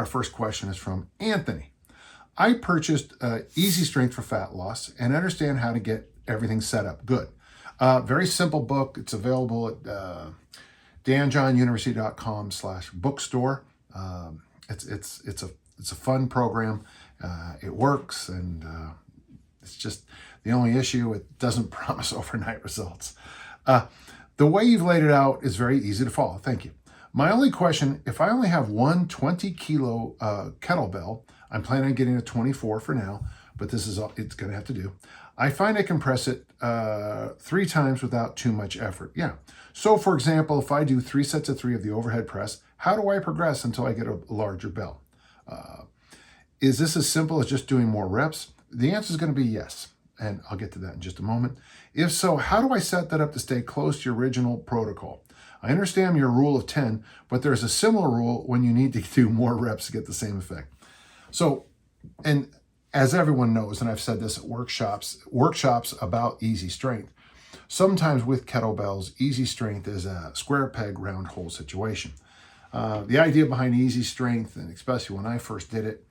our first question is from Anthony. I purchased Easy Strength for Fat Loss and understand how to get everything set up. Good. Very simple book. It's available at danjohnuniversity.com/bookstore. It's a fun program. It works, and it's just the only issue, it doesn't promise overnight results. The way you've laid it out is very easy to follow. Thank you. My only question, if I only have one 20-kilo kettlebell, I'm planning on getting a 24 for now, but this is all it's going to have to do. I find I can press it 3 times without too much effort. Yeah. So for example, if I do 3 sets of 3 of the overhead press, how do I progress until I get a larger bell? Is this as simple as just doing more reps? The answer is going to be yes, and I'll get to that in just a moment. If so, how do I set that up to stay close to your original protocol? I understand your rule of 10, but there's a similar rule when you need to do more reps to get the same effect. So, and as everyone knows, and I've said this at workshops about Easy Strength, sometimes with kettlebells, Easy Strength is a square peg, round hole situation. The idea behind Easy Strength, and especially when I first did it,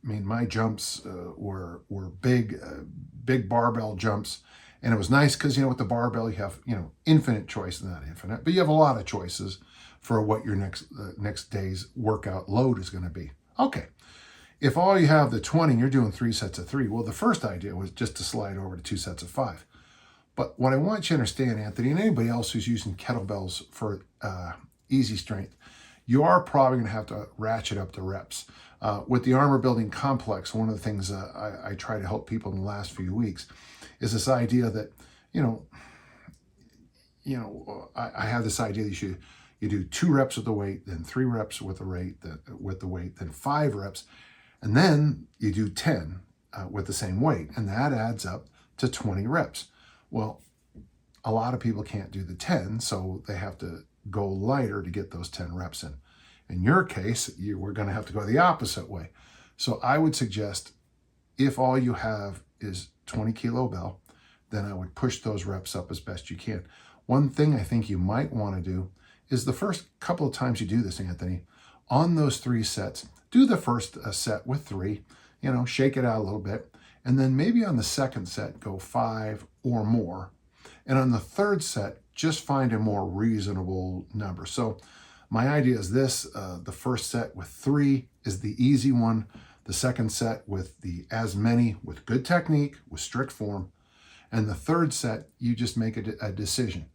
my jumps were big barbell jumps. And it was nice because, with the barbell, you have, infinite choice, not infinite, but you have a lot of choices for what your next day's workout load is going to be. Okay. If all you have the 20, you're doing 3 sets of 3. Well, the first idea was just to slide over to 2 sets of 5. But what I want you to understand, Anthony, and anybody else who's using kettlebells for Easy Strength, you are probably going to have to ratchet up the reps. With the armor building complex, one of the things I try to help people in the last few weeks is this idea that, I have this idea that you do 2 reps with the weight, then 3 reps with the weight, then 5 reps, and then you do 10 with the same weight, and that adds up to 20 reps. Well, a lot of people can't do the 10, so they have to go lighter to get those 10 reps in. In your case, we're going to have to go the opposite way. So I would suggest if all you have is 20 kilo bell, then I would push those reps up as best you can. One thing I think you might want to do is the first couple of times you do this, Anthony, on those 3 sets, do the first set with 3, shake it out a little bit. And then maybe on the second set, go 5 or more. And on the third set, just find a more reasonable number. So my idea is this, the first set with 3 is the easy one. The second set with the as many, with good technique, with strict form. And the third set, you just make a decision.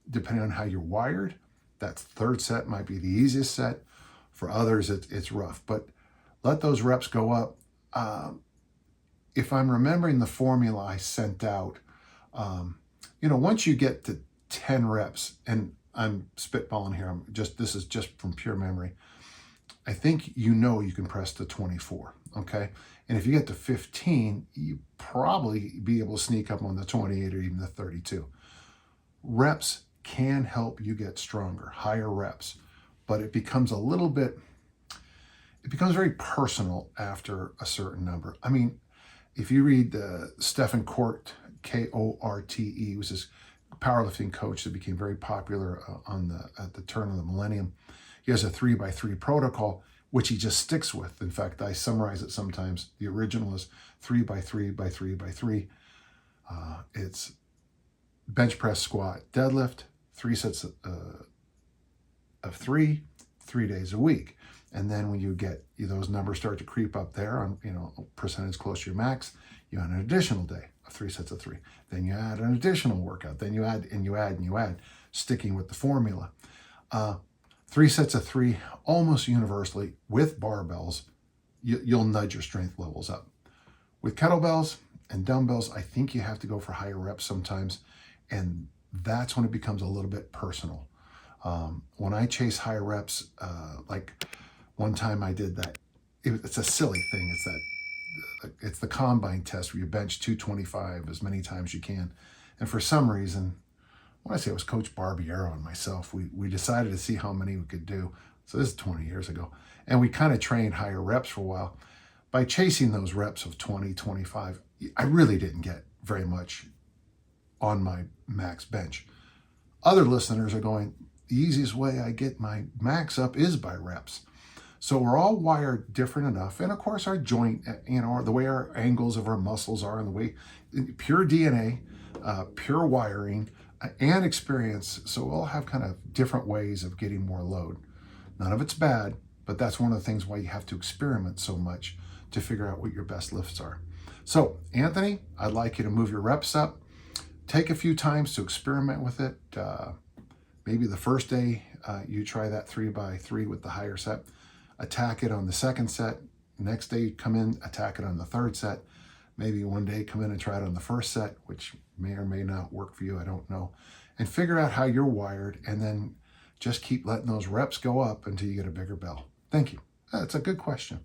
Depending on how you're wired, that third set might be the easiest set. For others, it's rough. But let those reps go up. If I'm remembering the formula I sent out, once you get to 10 reps, and I'm spitballing here, this is just from pure memory, I think you can press to 24, okay? And if you get to 15, you probably be able to sneak up on the 28 or even the 32. Reps can help you get stronger, higher reps, but it becomes very personal after a certain number. I mean, if you read Stephen Kort, K-O-R-T-E, was this powerlifting coach that became very popular at the turn of the millennium. He has a 3x3 protocol, which he just sticks with. In fact, I summarize it sometimes. The original is 3x3x3x3. It's bench press, squat, deadlift, 3 sets of 3 days a week. And then when you get those numbers start to creep up there on percentage close to your max, you add an additional day of 3 sets of 3. Then you add an additional workout. Then you add and you add and you add, sticking with the formula. 3 sets of 3, almost universally with barbells, you'll nudge your strength levels up. With kettlebells and dumbbells, I think you have to go for higher reps sometimes, and that's when it becomes a little bit personal. When I chase higher reps, like one time I did that, it's a silly thing. It's the combine test where you bench 225 as many times as you can. And for some reason, I want to say it was Coach Barbiero and myself, we decided to see how many we could do. So this is 20 years ago. And we kind of trained higher reps for a while. By chasing those reps of 20, 25, I really didn't get very much on my max bench. Other listeners are going, the easiest way I get my max up is by reps. So we're all wired different enough. And of course our joint, the way our angles of our muscles are and the way, pure DNA, pure wiring, and experience. So we'll have kind of different ways of getting more load. None of it's bad, but that's one of the things why you have to experiment so much to figure out what your best lifts are. So Anthony, I'd like you to move your reps up. Take a few times to experiment with it. Maybe the first day you try that 3x3 with the higher set. Attack it on the second set. Next day come in, attack it on the third set. Maybe one day come in and try it on the first set, which may or may not work for you, I don't know. And figure out how you're wired, and then just keep letting those reps go up until you get a bigger bell. Thank you. That's a good question.